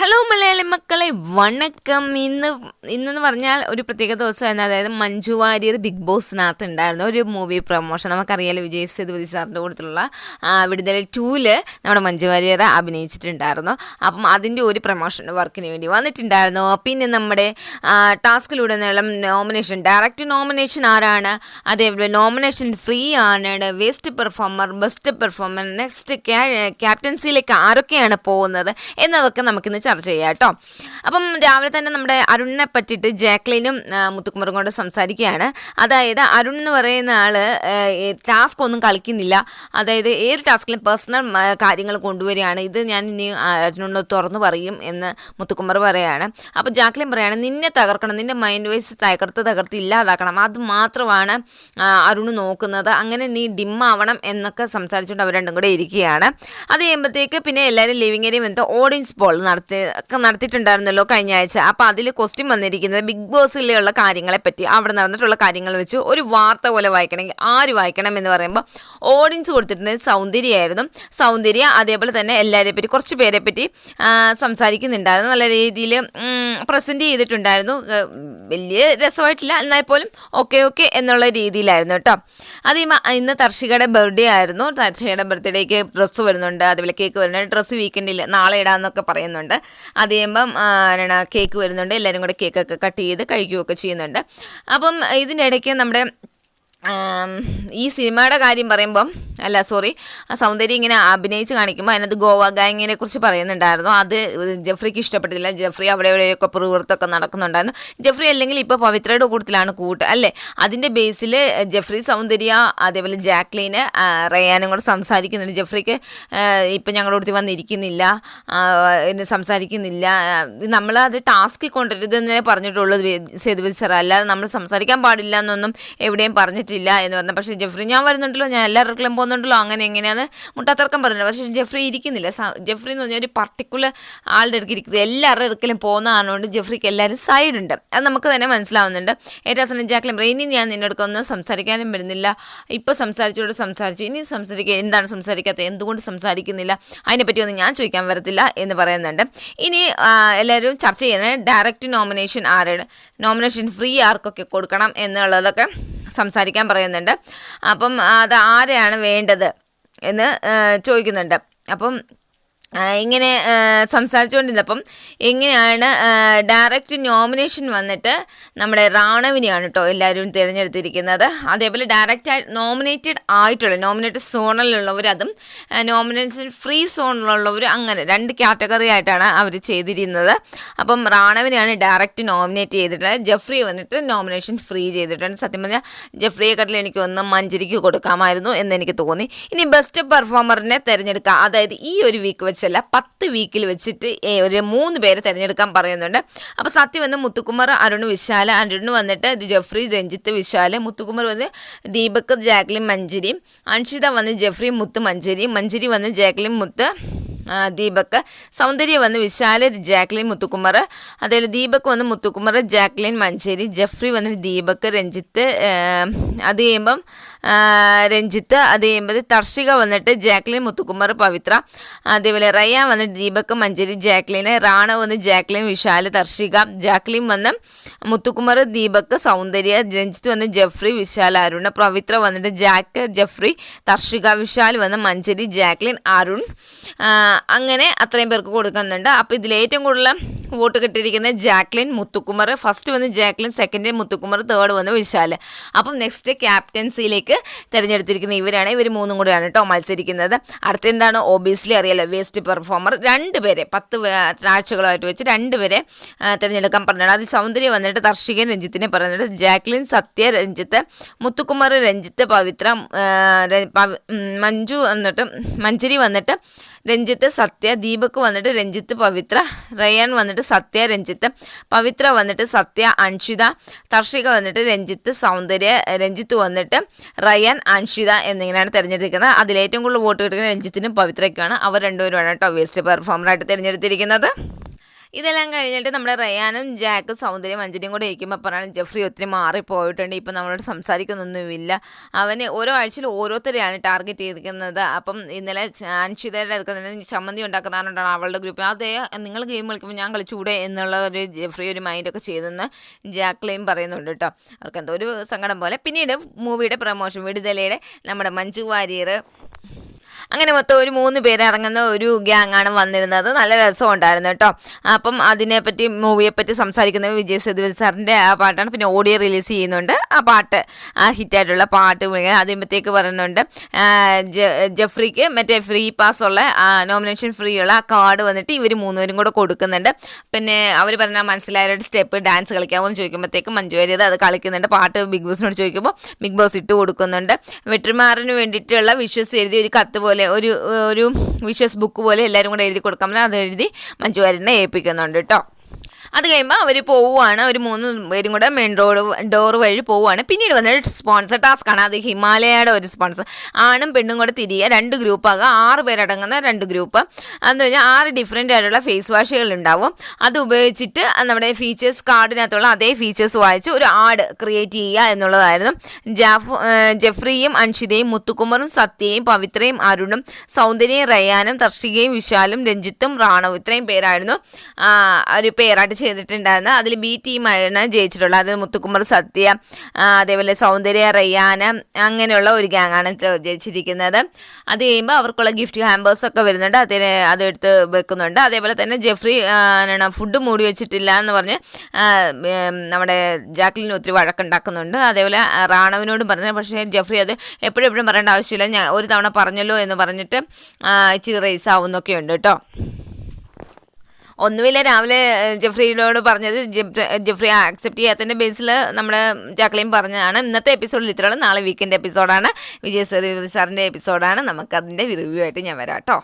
Hello Malayali മക്കളെ, വണക്കം. ഇന്നെന്ന് പറഞ്ഞാൽ ഒരു പ്രത്യേക ദിവസമായിരുന്നു. അതായത് മഞ്ജു വാര്യർ ബിഗ് ബോസിനകത്ത് ഉണ്ടായിരുന്ന ഒരു മൂവി പ്രൊമോഷൻ. നമുക്കറിയാലോ, വിജയ് സേതുപതി സാറിൻ്റെ കൂട്ടത്തിലുള്ള വിടുതൽ 2 നമ്മുടെ മഞ്ജു വാര്യർ അഭിനയിച്ചിട്ടുണ്ടായിരുന്നു. അപ്പം അതിൻ്റെ ഒരു പ്രൊമോഷൻ വർക്കിന് വേണ്ടി വന്നിട്ടുണ്ടായിരുന്നു. പിന്നെ നമ്മുടെ ടാസ്കിലൂടെ നീളം നോമിനേഷൻ, ഡയറക്റ്റ് നോമിനേഷൻ ആരാണ്, അതേപോലെ നോമിനേഷൻ ഫ്രീ ആണ്, ബെസ്റ്റ് പെർഫോമർ, നെക്സ്റ്റ് ക്യാപ്റ്റൻസിയിലേക്ക് ആരൊക്കെയാണ് പോകുന്നത് എന്നതൊക്കെ നമുക്കിന്ന് ചർച്ച ചെയ്യാം കേട്ടോ. അപ്പം രാവിലെ തന്നെ നമ്മുടെ അരുണിനെ പറ്റിയിട്ട് ജാക്ലിനും മുത്തുക്കുമറും കൊണ്ട് സംസാരിക്കുകയാണ്. അതായത് അരുൺ എന്ന് പറയുന്ന ആൾ ടാസ്ക് ഒന്നും കളിക്കുന്നില്ല. അതായത് ഏത് ടാസ്കിലും പേഴ്സണൽ കാര്യങ്ങൾ കൊണ്ടുവരികയാണ്. ഇത് ഞാൻ ഇനി അരുണിനോട് തുറന്നു പറയും എന്ന് മുത്തുക്കുമർ പറയുകയാണ്. അപ്പോൾ ജാക്ലിൻ പറയുകയാണ്, നിന്നെ തകർക്കണം, നിൻ്റെ മൈൻഡ് വൈസ് തകർത്ത് ഇല്ലാതാക്കണം, അത് മാത്രമാണ് അരുണ് നോക്കുന്നത്, അങ്ങനെ നീ ഡിമ്മാവണം എന്നൊക്കെ സംസാരിച്ചുകൊണ്ട് അവർ രണ്ടും കൂടെ ഇരിക്കുകയാണ്. അത് കഴിയുമ്പോഴത്തേക്ക് പിന്നെ എല്ലാവരും ലിവിങ് ഏരിയ വന്നിട്ട് ഓഡിയൻസ് പോൾ നടത്തിയിട്ടുണ്ടായിരുന്നല്ലോ കഴിഞ്ഞ ആഴ്ച. അപ്പോൾ അതിൽ ക്വസ്റ്റ്യൻ വന്നിരിക്കുന്നത് ബിഗ് ബോസിലുള്ള കാര്യങ്ങളെ പറ്റി, അവിടെ നടന്നിട്ടുള്ള കാര്യങ്ങൾ വെച്ച് ഒരു വാർത്ത പോലെ വായിക്കണമെങ്കിൽ ആര് വായിക്കണം എന്ന് പറയുമ്പോൾ ഓഡിയൻസ് കൊടുത്തിട്ടുള്ളത് സൗന്ദര്യമായിരുന്നു. സൗന്ദര്യ അതേപോലെ തന്നെ എല്ലാവരെയും പറ്റി, കുറച്ച് പേരെ പറ്റി സംസാരിക്കുന്നുണ്ടായിരുന്നു. നല്ല രീതിയിൽ പ്രസൻറ്റ് ചെയ്തിട്ടുണ്ടായിരുന്നു. വലിയ രസമായിട്ടില്ല, എന്നാൽ പോലും ഓക്കെ എന്നുള്ള രീതിയിലായിരുന്നു കേട്ടോ. അത് ഇന്ന് തർഷികയുടെ ബർത്ത്ഡേ ആയിരുന്നു. തർഷികയുടെ ബർത്ത്ഡേക്ക് ഡ്രസ്സ് വരുന്നുണ്ട്, അതുപോലെ കേക്ക് വരുന്നുണ്ട്. ഡ്രസ്സ് വീക്കെൻഡിൽ നാളെ ഇടാമെന്നൊക്കെ പറയുന്നുണ്ട്. അത് കഴിയുമ്പം കേക്ക് വരുന്നുണ്ട്. എല്ലാവരും കൂടെ കേക്കൊക്കെ കട്ട് ചെയ്ത് കഴിക്കുകയൊക്കെ ചെയ്യുന്നുണ്ട്. അപ്പം ഇതിൻ്റെ ഇടയ്ക്ക് നമ്മുടെ ഈ സിനിമയുടെ കാര്യം പറയുമ്പം സൗന്ദര്യം ഇങ്ങനെ അഭിനയിച്ച് കാണിക്കുമ്പോൾ അതിനകത്ത് ഗോവ ഗാങ്ങിനെ കുറിച്ച് പറയുന്നുണ്ടായിരുന്നു. അത് ജെഫ്രിക്ക് ഇഷ്ടപ്പെട്ടില്ല. ജെഫ്രി അവിടെ എവിടെയൊക്കെ പ്രവൃത്തൊക്കെ നടക്കുന്നുണ്ടായിരുന്നു. ജെഫ്രി അല്ലെങ്കിൽ ഇപ്പോൾ പവിത്രയുടെ കൂട്ടത്തിലാണ് അല്ലേ. അതിൻ്റെ ബേസിൽ ജെഫ്രി, സൗന്ദര്യ, അതേപോലെ ജാക്ലീന്, റയാനും കൂടെ സംസാരിക്കുന്നുണ്ട്. ജെഫ്രിക്ക് ഇപ്പം ഞങ്ങളുടെ കൂട്ടത്തിൽ വന്നിരിക്കുന്നില്ല, സംസാരിക്കുന്നില്ല, നമ്മളത് ടാസ്കിൽ കൊണ്ടുവരുതെന്നേ പറഞ്ഞിട്ടുള്ളൂ സേതുപതി സാർ, അല്ലാതെ നമ്മൾ സംസാരിക്കാൻ പാടില്ല എന്നൊന്നും എവിടെയും പറഞ്ഞിട്ടില്ല എന്ന് പറഞ്ഞു. പക്ഷേ ജെഫ്രി ഞാൻ വരുന്നുണ്ടല്ലോ, ഞാൻ എല്ലാവർക്കും പോകുന്നുണ്ടല്ലോ, അങ്ങനെ എങ്ങനെയാണെന്ന് മുട്ടാത്തർക്കം പറഞ്ഞില്ല. പക്ഷേ ജെഫ്രി ഇരിക്കുന്നില്ല. ജെഫ്രി എന്ന് പറഞ്ഞാൽ ഒരു പർട്ടിക്കുലർ ആളുടെ അടുക്ക് ഇരിക്കുന്നത്, എല്ലാവരുടെ അടുക്കലും പോകുന്നതാണുകൊണ്ട് ജെഫ്രിക്ക് എല്ലാവരും സൈഡുണ്ട്. അത് നമുക്ക് തന്നെ മനസ്സിലാവുന്നുണ്ട്. ഏറ്റവും അവസാനം ജാക്ലിൻ പറയും, ഇനി ഞാൻ നിന്നോടൊക്കൊന്നും സംസാരിക്കാനും വരുന്നില്ല, ഇപ്പോൾ സംസാരിച്ചു, ഇനി സംസാരിക്കുക, എന്താണ് സംസാരിക്കാത്തത്, എന്തുകൊണ്ട് സംസാരിക്കുന്നില്ല, അതിനെപ്പറ്റി ഒന്നും ഞാൻ ചോദിക്കാൻ വരത്തില്ല എന്ന് പറയുന്നുണ്ട്. ഇനി എല്ലാവരും ചർച്ച ചെയ്യുന്നത് ഡയറക്റ്റ് നോമിനേഷൻ ആരാണ്, നോമിനേഷൻ ഫ്രീ ആർക്കൊക്കെ കൊടുക്കണം എന്നുള്ളതൊക്കെ സംസാരിക്കാൻ പറയുന്നുണ്ട്. അപ്പം അത് ആരെയാണ് വേണ്ടത് എന്ന് ചോദിക്കുന്നുണ്ട്. അപ്പം ഇങ്ങനെ സംസാരിച്ചുകൊണ്ടിരുന്നപ്പം എങ്ങനെയാണ് ഡയറക്റ്റ് നോമിനേഷൻ വന്നിട്ട് നമ്മുടെ റാണവിനെയാണ് കേട്ടോ എല്ലാവരും തിരഞ്ഞെടുത്തിരിക്കുന്നത്. അതേപോലെ ഡയറക്റ്റ് നോമിനേറ്റഡ് ആയിട്ടുള്ള നോമിനേറ്റഡ് സോണിലുള്ളവർ, അതും നോമിനേഷൻ ഫ്രീ സോണിലുള്ളവർ, അങ്ങനെ 2 കാറ്റഗറി ആയിട്ടാണ് അവർ ചെയ്തിരുന്നത്. അപ്പം റാണവിനെയാണ് ഡയറക്റ്റ് നോമിനേറ്റ് ചെയ്തിട്ടുള്ളത്. ജെഫ്രി വന്നിട്ട് നോമിനേഷൻ ഫ്രീ ചെയ്തിട്ടുണ്ട്. സത്യം പറഞ്ഞാൽ ജെഫ്രിയെക്കാട്ടിൽ എനിക്കൊന്ന് മഞ്ജരിക്ക് കൊടുക്കാമായിരുന്നു എന്ന് എനിക്ക് തോന്നി. ഇനി ബെസ്റ്റ് പെർഫോമറിനെ തിരഞ്ഞെടുക്കാം. അതായത് ഈ ഒരു വീക്ക് വെച്ച് 10 വീക്കിൽ വെച്ചിട്ട് ഒരു 3 പേരെ തിരഞ്ഞെടുക്കാൻ പറയുന്നുണ്ട്. അപ്പോൾ സത്യം വന്ന് മുത്തുക്കുമർ, അരുൺ, വിശാല. അരുൺ വന്നിട്ട് ജെഫ്രി, രഞ്ജിത്ത്, വിശാല്. മുത്തുക്കുമർ വന്ന് ദീപക്, ജാക്ലിൻ, മഞ്ജരി. അൻഷിത വന്ന് ജെഫ്രി, മുത്ത്, മഞ്ജരി വന്ന് ജാക്ലിൻ, മുത്ത്, ദീപക്. സൗന്ദര്യ വന്ന് വിശാല്, ജാക്ലിൻ, മുത്തുക്കുമർ. അതേപോലെ ദീപക് വന്ന് മുത്തുക്കുമർ, ജാക്ലിൻ, മഞ്ചേരി. ജെഫ്രി വന്ന് ദീപക്, രഞ്ജിത്ത്. അത് കഴിയുമ്പം രഞ്ജിത്ത്. അത് കഴിയുമ്പോൾ തർഷിക വന്നിട്ട് ജാക്ലിൻ, മുത്തുക്കുമർ, പവിത്ര. അതേപോലെ റയാൻ വന്നിട്ട് ദീപക്, മഞ്ചേരി, ജാക്ലിന്. റാണ വന്ന് ജാക്ലിൻ, വിശാല്, തർഷിക. ജാക്ലിൻ വന്ന് മുത്തുക്കുമർ, ദീപക്, സൗന്ദര്യ. രഞ്ജിത്ത് വന്ന് ജെഫ്രി, വിശാൽ, അരുൺ. പവിത്ര വന്നിട്ട് ജാക്ക്, ജെഫ്രി, തർഷിക. വിശാൽ വന്ന് മഞ്ചേരി, ജാക്ലിൻ, അരുൺ. അങ്ങനെ അത്രയും പേർക്ക് കൊടുക്കുന്നുണ്ട്. അപ്പോൾ ഇതിൽ ഏറ്റവും കൂടുതൽ വോട്ട് കിട്ടിയിരിക്കുന്നത് ജാക്ലിൻ, മുത്തുക്കുമർ. ഫസ്റ്റ് വന്ന് ജാക്ലിൻ, സെക്കൻഡ് മുത്തുക്കുമർ, തേർഡ് വന്ന് വിശാൽ. അപ്പം നെക്സ്റ്റ് ക്യാപ്റ്റൻസിയിലേക്ക് തിരഞ്ഞെടുത്തിരിക്കുന്ന ഇവരാണ്. ഇവർ 3 കൂടെയാണ് കേട്ടോ മത്സരിക്കുന്നത്. അടുത്ത എന്താണ്, ഒബിയസ്ലി അറിയാലോ, വേസ്റ്റ് പെർഫോമർ. 2 പേരെ 10 ആഴ്ചകളായിട്ട് വെച്ച് 2 പേരെ തിരഞ്ഞെടുക്കാൻ പറഞ്ഞിട്ടുണ്ട്. അത് സൗന്ദര്യ വന്നിട്ട് തർഷികൻ, രഞ്ജിത്തിനെ പറഞ്ഞിട്ട് ജാക്ലിൻ, സത്യ, രഞ്ജിത്ത്. മുത്തുക്കുമർ, രഞ്ജിത്ത്, പവിത്ര. മഞ്ജരി വന്നിട്ട് രഞ്ജിത്ത്, സത്യ. ദീപക് വന്നിട്ട് രഞ്ജിത്ത്, പവിത്ര. റയാൻ വന്നിട്ട് സത്യ, രഞ്ജിത്ത്. പവിത്ര വന്നിട്ട് സത്യ, അൻഷിത. തർഷിക വന്നിട്ട് രഞ്ജിത്ത്, സൗന്ദര്യ. രഞ്ജിത്ത് വന്നിട്ട് റയാൻ, അൻഷിത എന്നിങ്ങനെയാണ് തിരഞ്ഞെടുക്കുന്നത്. അതിലേറ്റവും കൂടുതൽ വോട്ട് കിട്ടുന്നത് രഞ്ജിത്തിനും പവിത്രയ്ക്കാണ്. അവർ 2 പേരുമാണ് കേട്ടോ വേസ്റ്റ് പെർഫോമറായിട്ട് തിരഞ്ഞെടുത്തിരിക്കുന്നത്. ഇതെല്ലാം കഴിഞ്ഞിട്ട് നമ്മുടെ റയാനും ജാക്കും സൗന്ദര്യം അഞ്ജലിയും കൂടെ ഇരിക്കുമ്പോൾ പറയണം ജെഫ്രി ഒത്തിരി മാറിപ്പോയിട്ടുണ്ട്, ഇപ്പം നമ്മളോട് സംസാരിക്കുന്നൊന്നുമില്ല, അവന് ഓരോ ആഴ്ചയിൽ ഓരോരുത്തരെയാണ് ടാർഗറ്റ് ചെയ്തിരിക്കുന്നത്. അപ്പം ഇന്നലെ അൻഷിതയുടെ അടുക്കുന്ന ചമ്മന്തി ഉണ്ടാക്കുന്നതാണ് അവളുടെ ഗ്രൂപ്പിൽ, അതെ നിങ്ങൾ ഗെയിം കളിക്കുമ്പോൾ ഞാൻ കളിച്ചുകൂടെ എന്നുള്ള ഒരു ജെഫ്രി ഒരു മൈൻഡൊക്കെ ചെയ്തെന്ന് ജാക്ലിൻ പറയുന്നുണ്ട് കേട്ടോ. അവർക്ക് എന്തോ ഒരു സങ്കടം പോലെ. പിന്നീട് മൂവിയുടെ പ്രമോഷൻ വിടുതലയുടെ നമ്മുടെ മഞ്ജു വാര്യർ അങ്ങനെ മൊത്തം ഒരു 3 പേര് ഇറങ്ങുന്ന ഒരു ഗ്യാങ്ങാണ് വന്നിരുന്നത്. നല്ല രസമുണ്ടായിരുന്നു കേട്ടോ. അപ്പം അതിനെപ്പറ്റി മൂവിയെപ്പറ്റി സംസാരിക്കുന്നത് വിജയ് സേതുപതി സാറിൻ്റെ ആ പാട്ടാണ്. പിന്നെ ഓഡിയോ റിലീസ് ചെയ്യുന്നുണ്ട്, ആ പാട്ട് ആ ഹിറ്റായിട്ടുള്ള പാട്ട് അതിമ്പത്തേക്ക് പറയുന്നുണ്ട് ജെഫ്രിക്ക് മറ്റേ ഫ്രീ പാസ് ഉള്ള നോമിനേഷൻ ഫ്രീ ഉള്ള ആ കാർഡ് വന്നിട്ട് ഇവർ 3 പേരും കൂടെ കൊടുക്കുന്നുണ്ട്. പിന്നെ അവർ പറഞ്ഞാൽ മനസ്സിലായൊരു സ്റ്റെപ്പ് ഡാൻസ് കളിക്കാമോ എന്ന് ചോദിക്കുമ്പോഴത്തേക്കും മഞ്ജു വാര്യർ അത് കളിക്കുന്നുണ്ട്. പാട്ട് ബിഗ് ബോസിനോട് ചോദിക്കുമ്പോൾ ബിഗ് ബോസ് ഇട്ട് കൊടുക്കുന്നുണ്ട്. വെട്രിമാറിന് വേണ്ടിയിട്ടുള്ള വിഷസ് എഴുതി ഒരു കത്ത് പോലെ ഒരു വിഷസ് ബുക്ക് പോലെ എല്ലാവരും കൂടെ എഴുതി കൊടുക്കാൻ അത് എഴുതി മഞ്ജു വാര്യരിനെ ഏൽപ്പിക്കുന്നുണ്ട് കേട്ടോ. അത് കഴിയുമ്പോൾ അവർ പോവുകയാണ്, ഒരു 3 പേരും കൂടെ മെയിൻ ഡോർ വഴി പോവുകയാണ്. പിന്നീട് വന്നിട്ട് സ്പോൺസർ ടാസ്ക്കാണ്. അത് ഹിമാലയയുടെ ഒരു സ്പോൺസർ, ആണും പെണ്ണും കൂടെ തിരിയുക, 2 ഗ്രൂപ്പാകുക, 6 പേരടങ്ങുന്ന 2 ഗ്രൂപ്പ്. അതെന്ന് പറഞ്ഞാൽ 6 ഡിഫറെൻ്റ് ആയിട്ടുള്ള ഫേസ് വാഷുകൾ ഉണ്ടാവും. അത് ഉപയോഗിച്ചിട്ട് നമ്മുടെ ഫീച്ചേഴ്സ് കാർഡിനകത്തുള്ള അതേ ഫീച്ചേഴ്സ് വായിച്ച് ഒരു ആഡ് ക്രിയേറ്റ് ചെയ്യുക എന്നുള്ളതായിരുന്നു. ജെഫ്രിയും അൻഷിതയും മുത്തുകുമറും സത്യയും പവിത്രയും അരുണും സൗന്ദര്യയും റയാനും തർഷികയും വിശാലും രഞ്ജിത്തും റാണവും ഇത്രയും പേരായിരുന്നു ഒരു പേരായിട്ട് ചെയ്തിട്ടുണ്ടായിരുന്നു. അതിൽ ബി ടീമാണ് ജയിച്ചിട്ടുള്ളത്. അത് മുത്തുകുമർ സത്യ, അതേപോലെ സൗന്ദര്യ റയ്യാന് അങ്ങനെയുള്ള ഒരു ഗ്യാങ്ങാണ് ജയിച്ചിരിക്കുന്നത്. അത് കഴിയുമ്പോൾ അവർക്കുള്ള ഗിഫ്റ്റ് ഹാമ്പേഴ്സൊക്കെ വരുന്നുണ്ട്, അതെടുത്ത് വെക്കുന്നുണ്ട്. അതേപോലെ തന്നെ ജെഫ്രി ഫുഡ് മൂടി വെച്ചിട്ടില്ല എന്ന് പറഞ്ഞ് നമ്മുടെ ജാക്ലിന് ഒത്തിരി വഴക്കുണ്ടാക്കുന്നുണ്ട്. അതേപോലെ റാണവിനോടും പറഞ്ഞു, പക്ഷേ ജെഫ്രി അത് എപ്പോഴും പറയേണ്ട ആവശ്യമില്ല, ഞാൻ ഒരു തവണ പറഞ്ഞല്ലോ എന്ന് പറഞ്ഞിട്ട് ഇച്ചിരി റേസ് ആവുന്നൊക്കെ ഉണ്ട് കേട്ടോ. ഒന്നുമില്ല, രാവിലെ ജെഫ്രിയോട് പറഞ്ഞത് ജെഫ്രി ആക്സെപ്റ്റ് ചെയ്യാത്തതിൻ്റെ ബേസിൽ നമ്മുടെ ജാക്ലിൻ പറഞ്ഞതാണ്. ഇന്നത്തെ എപ്പിസോഡിൽ ഇത്രയുള്ളൂ. നാളെ വീക്കെൻഡ് എപ്പിസോഡാണ്, വിജയ് സേതുപതി സാറിൻ്റെ എപ്പിസോഡാണ്. നമുക്കതിൻ്റെ റിവ്യൂ ആയിട്ട് ഞാൻ വരാം കേട്ടോ.